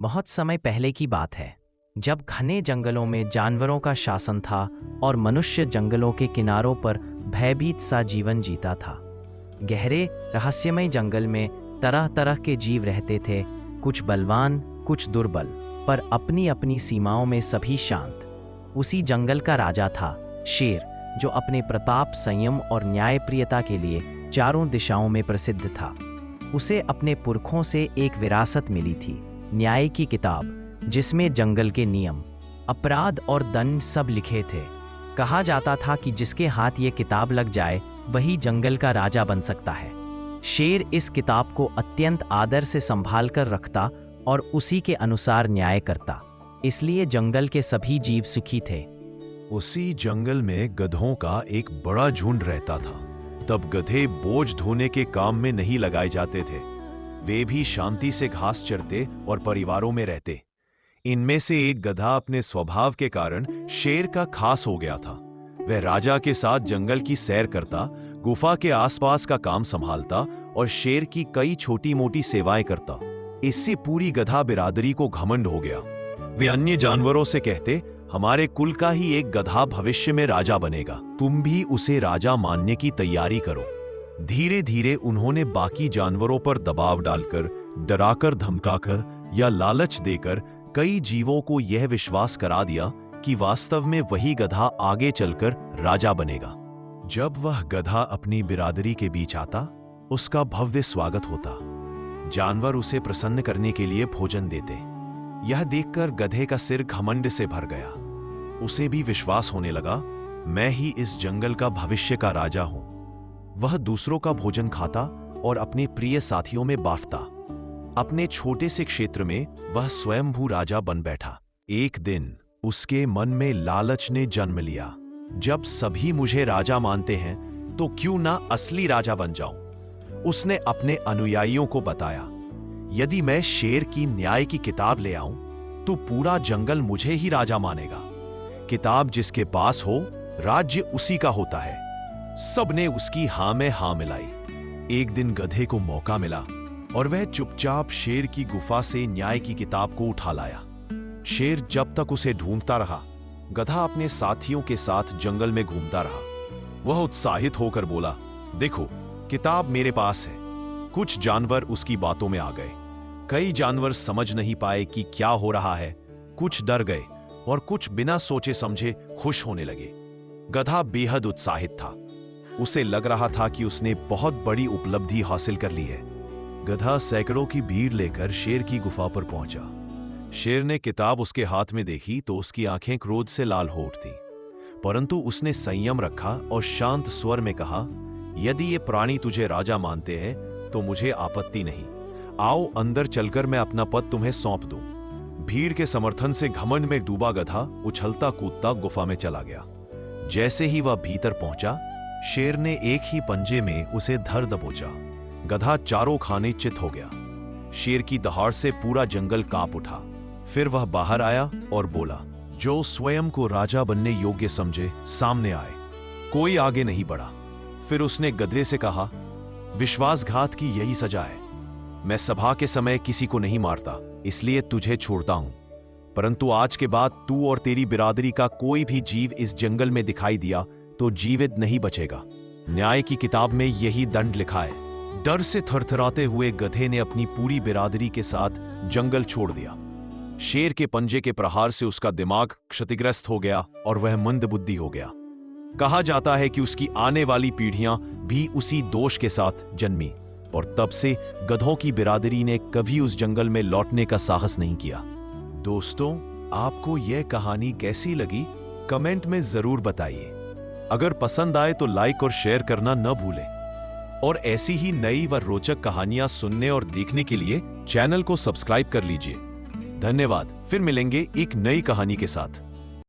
बहुत समय पहले की बात है, जब घने जंगलों में जानवरों का शासन था और मनुष्य जंगलों के किनारों पर भयभीत सा जीवन जीता था। गहरे रहस्यमय जंगल में तरह तरह के जीव रहते थे, कुछ बलवान, कुछ दुर्बल, पर अपनी अपनी सीमाओं में सभी शांत। उसी जंगल का राजा था शेर, जो अपने प्रताप, संयम और न्यायप्रियता के लिए चारों दिशाओं में प्रसिद्ध था। उसे अपने पुरखों से एक विरासत मिली थी, न्याय की किताब, जिसमें जंगल के नियम, अपराध और दंड सब लिखे थे। कहा जाता था कि जिसके हाथ ये किताब लग जाए वही जंगल का राजा बन सकता है। शेर इस किताब को अत्यंत आदर से संभाल कर रखता और उसी के अनुसार न्याय करता, इसलिए जंगल के सभी जीव सुखी थे। उसी जंगल में गधों का एक बड़ा झुंड रहता था। तब गधे बोझ ढोने के काम में नहीं लगाए जाते थे, वे भी शांति से घास चरते और परिवारों में रहते। इनमें से एक गधा अपने स्वभाव के कारण शेर का खास हो गया था। वह राजा के साथ जंगल की सैर करता, गुफा के आसपास का काम संभालता और शेर की कई छोटी मोटी सेवाएं करता। इससे पूरी गधा बिरादरी को घमंड हो गया। वे अन्य जानवरों से कहते, हमारे कुल का ही एक गधा भविष्य में राजा बनेगा, तुम भी उसे राजा मानने की तैयारी करो। धीरे धीरे उन्होंने बाकी जानवरों पर दबाव डालकर, डराकर, धमकाकर या लालच देकर कई जीवों को यह विश्वास करा दिया कि वास्तव में वही गधा आगे चलकर राजा बनेगा। जब वह गधा अपनी बिरादरी के बीच आता, उसका भव्य स्वागत होता। जानवर उसे प्रसन्न करने के लिए भोजन देते। यह देखकर गधे का सिर घमंड से भर गया। उसे भी विश्वास होने लगा, मैं ही इस जंगल का भविष्य का राजा हूं। वह दूसरों का भोजन खाता और अपने प्रिय साथियों में बांटता। अपने छोटे से क्षेत्र में वह स्वयंभू राजा बन बैठा। एक दिन उसके मन में लालच ने जन्म लिया, जब सभी मुझे राजा मानते हैं तो क्यों ना असली राजा बन जाऊं। उसने अपने अनुयायियों को बताया, यदि मैं शेर की न्याय की किताब ले आऊं तो पूरा जंगल मुझे ही राजा मानेगा। किताब जिसके पास हो, राज्य उसी का होता है। सबने उसकी हां में हां मिलाई। एक दिन गधे को मौका मिला और वह चुपचाप शेर की गुफा से न्याय की किताब को उठा लाया। शेर जब तक उसे ढूंढता रहा, गधा अपने साथियों के साथ जंगल में घूमता रहा। वह उत्साहित होकर बोला, देखो, किताब मेरे पास है। कुछ जानवर उसकी बातों में आ गए। कई जानवर समझ नहीं पाए कि क्या हो रहा है। कुछ डर गए और कुछ बिना सोचे समझे खुश होने लगे। गधा बेहद उत्साहित था। उसे लग रहा था कि उसने बहुत बड़ी उपलब्धि हासिल कर ली है। गधा सैकड़ों की भीड़ लेकर शेर की गुफा पर पहुंचा। शेर ने किताब उसके हाथ में देखी तो उसकी आंखें क्रोध से लाल हो उठी, परंतु उसने संयम रखा और शांत स्वर में कहा, यदि ये प्राणी तुझे राजा मानते हैं तो मुझे आपत्ति नहीं। आओ अंदर चलकर मैं अपना पद तुम्हें सौंप दूं। भीड़ के समर्थन से घमंड में डूबा गधा उछलता कूदता गुफा में चला गया। जैसे ही वह भीतर पहुंचा, शेर ने एक ही पंजे में उसे धर दबोचा। गधा चारों खाने चित हो गया। शेर की दहाड़ से पूरा जंगल कांप उठा। फिर वह बाहर आया और बोला, जो स्वयं को राजा बनने योग्य समझे सामने आए। कोई आगे नहीं बढ़ा। फिर उसने गधे से कहा, विश्वासघात की यही सजा है। मैं सभा के समय किसी को नहीं मारता, इसलिए तुझे छोड़ता हूं, परंतु आज के बाद तू और तेरी बिरादरी का कोई भी जीव इस जंगल में दिखाई दिया तो जीवित नहीं बचेगा। न्याय की किताब में यही दंड लिखा है। डर से थरथराते हुए गधे ने अपनी पूरी बिरादरी के साथ जंगल छोड़ दिया। शेर के पंजे के प्रहार से उसका दिमाग क्षतिग्रस्त हो गया और वह मंदबुद्धि हो गया। कहा जाता है कि उसकी आने वाली पीढ़ियां भी उसी दोष के साथ जन्मी और तब से गधों की बिरादरी ने कभी उस जंगल में लौटने का साहस नहीं किया। दोस्तों, आपको यह कहानी कैसी लगी कमेंट में जरूर बताइए। अगर पसंद आए तो लाइक और शेयर करना न भूलें और ऐसी ही नई व रोचक कहानियां सुनने और देखने के लिए चैनल को सब्सक्राइब कर लीजिए। धन्यवाद। फिर मिलेंगे एक नई कहानी के साथ।